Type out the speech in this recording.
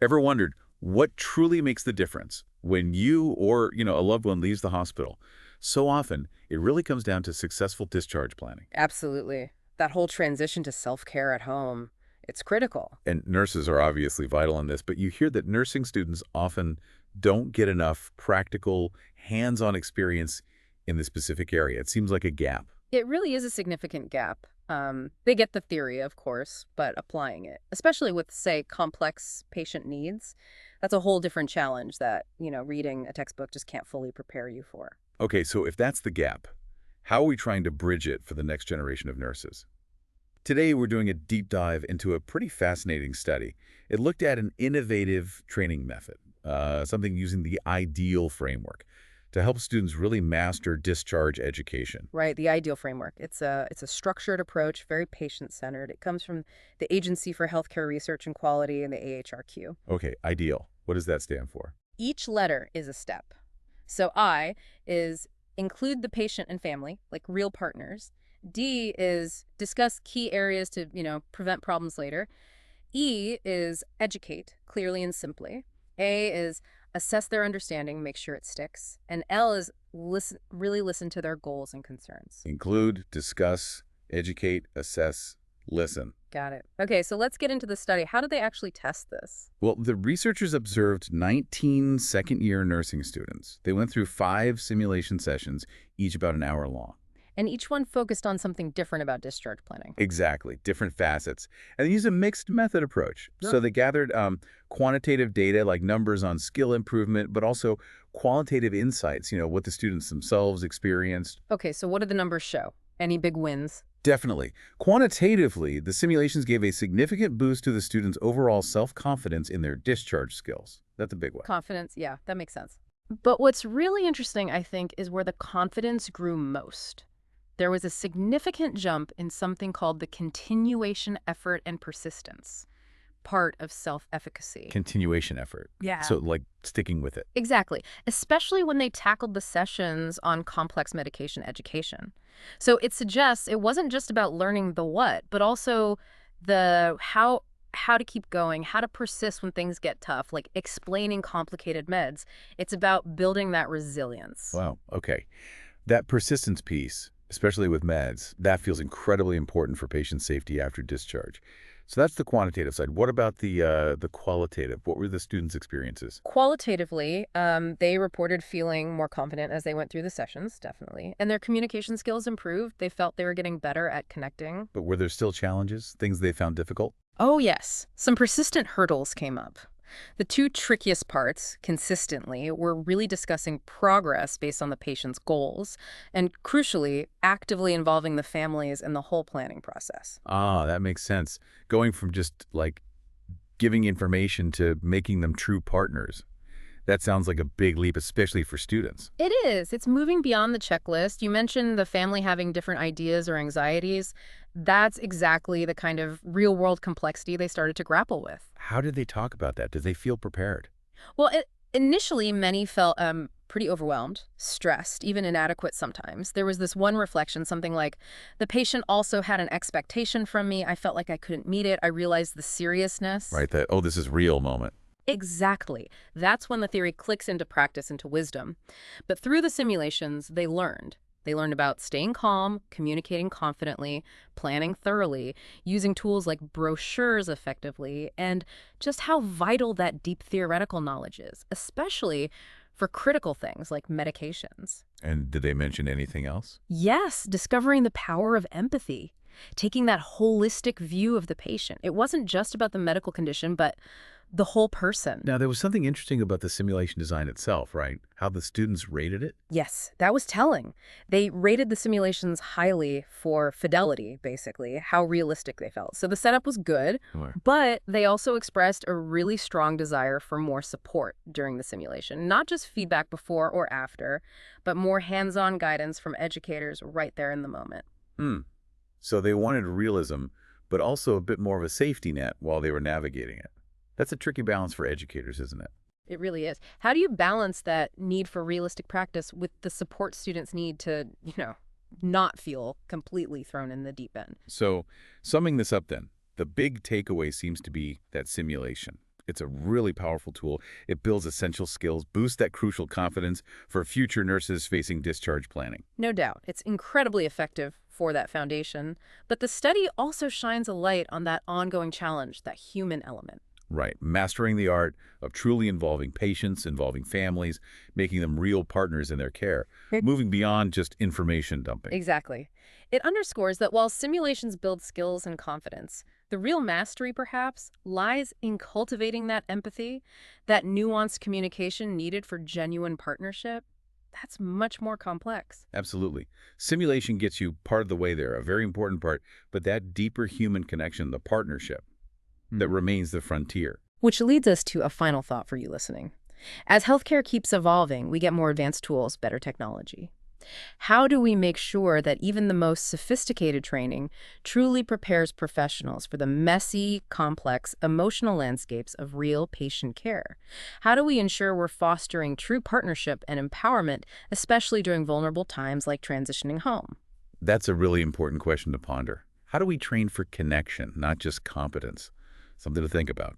Ever wondered what truly makes the difference when you or, a loved one leaves the hospital? So often, it really comes down to successful discharge planning. Absolutely. That whole transition to self-care at home, it's critical. And nurses are obviously vital in this, but you hear that nursing students often don't get enough practical, hands-on experience in the specific area. It seems like a gap. It really is a significant gap. They get the theory, of course, but applying it, especially with, say, complex patient needs, that's a whole different challenge that, reading a textbook just can't fully prepare you for. Okay, so if that's the gap, how are we trying to bridge it for the next generation of nurses? Today, we're doing a deep dive into a pretty fascinating study. It looked at an innovative training method, something using the IDEAL framework to help students really master discharge education. Right, the ideal framework. It's a structured approach, very patient-centered. It comes from the Agency for Healthcare Research and Quality and the AHRQ. Okay, IDEAL. What does that stand for? Each letter is a step. So I is include the patient and family, like real partners. D is discuss key areas to, prevent problems later. E is educate, clearly and simply. A is assess their understanding, make sure it sticks. And L is really listen to their goals and concerns. Include, discuss, educate, assess, listen. Got it. Okay, so let's get into the study. How did they actually test this? Well, the researchers observed 19 second-year nursing students. They went through 5 simulation sessions, each about an hour long. And each one focused on something different about discharge planning. Exactly, different facets. And they used a mixed method approach. Sure. So they gathered quantitative data like numbers on skill improvement, but also qualitative insights, what the students themselves experienced. Okay, so what did the numbers show? Any big wins? Definitely. Quantitatively, the simulations gave a significant boost to the students' overall self-confidence in their discharge skills. That's a big one. Confidence, yeah, that makes sense. But what's really interesting, I think, is where the confidence grew most. There was a significant jump in something called the continuation effort and persistence, part of self-efficacy. Continuation effort. Yeah. So like sticking with it. Exactly, especially when they tackled the sessions on complex medication education. So it suggests it wasn't just about learning the what, but also the how to keep going, how to persist when things get tough, like explaining complicated meds. It's about building that resilience. Wow. Okay. That persistence piece, especially with meds, that feels incredibly important for patient safety after discharge. So that's the quantitative side. What about the qualitative? What were the students' experiences? Qualitatively, they reported feeling more confident as they went through the sessions, definitely. And their communication skills improved. They felt they were getting better at connecting. But were there still challenges, things they found difficult? Oh, yes. Some persistent hurdles came up. The 2 trickiest parts, consistently, were really discussing progress based on the patient's goals and, crucially, actively involving the families in the whole planning process. Ah, that makes sense. Going from just like giving information to making them true partners. That sounds like a big leap, especially for students. It is. It's moving beyond the checklist. You mentioned the family having different ideas or anxieties. That's exactly the kind of real-world complexity they started to grapple with. How did they talk about that? Did they feel prepared? Well, initially, many felt pretty overwhelmed, stressed, even inadequate sometimes. There was this one reflection, something like, the patient also had an expectation from me. I felt like I couldn't meet it. I realized the seriousness. Right, that, oh, this is real moment. Exactly. That's when the theory clicks into practice, into wisdom. But through the simulations, they learned. They learned about staying calm, communicating confidently, planning thoroughly, using tools like brochures effectively, and just how vital that deep theoretical knowledge is, especially for critical things like medications. And did they mention anything else? Yes, discovering the power of empathy, taking that holistic view of the patient. It wasn't just about the medical condition, but the whole person. Now, there was something interesting about the simulation design itself, right? How the students rated it? Yes, that was telling. They rated the simulations highly for fidelity, basically, how realistic they felt. So the setup was good, Sure. but they also expressed a really strong desire for more support during the simulation. Not just feedback before or after, but more hands-on guidance from educators right there in the moment. So they wanted realism, but also a bit more of a safety net while they were navigating it. That's a tricky balance for educators, isn't it? It really is. How do you balance that need for realistic practice with the support students need to, not feel completely thrown in the deep end? So summing this up then, the big takeaway seems to be that simulation. It's a really powerful tool. It builds essential skills, boosts that crucial confidence for future nurses facing discharge planning. No doubt, it's incredibly effective for that foundation, but the study also shines a light on that ongoing challenge, that human element. Right. Mastering the art of truly involving patients, involving families, making them real partners in their care, moving beyond just information dumping. Exactly. It underscores that while simulations build skills and confidence, the real mastery, perhaps, lies in cultivating that empathy, that nuanced communication needed for genuine partnership. That's much more complex. Absolutely. Simulation gets you part of the way there, a very important part, but that deeper human connection, the partnership, that remains the frontier. Which leads us to a final thought for you listening. As healthcare keeps evolving, we get more advanced tools, better technology. How do we make sure that even the most sophisticated training truly prepares professionals for the messy, complex, emotional landscapes of real patient care? How do we ensure we're fostering true partnership and empowerment, especially during vulnerable times like transitioning home? That's a really important question to ponder. How do we train for connection, not just competence? Something to think about.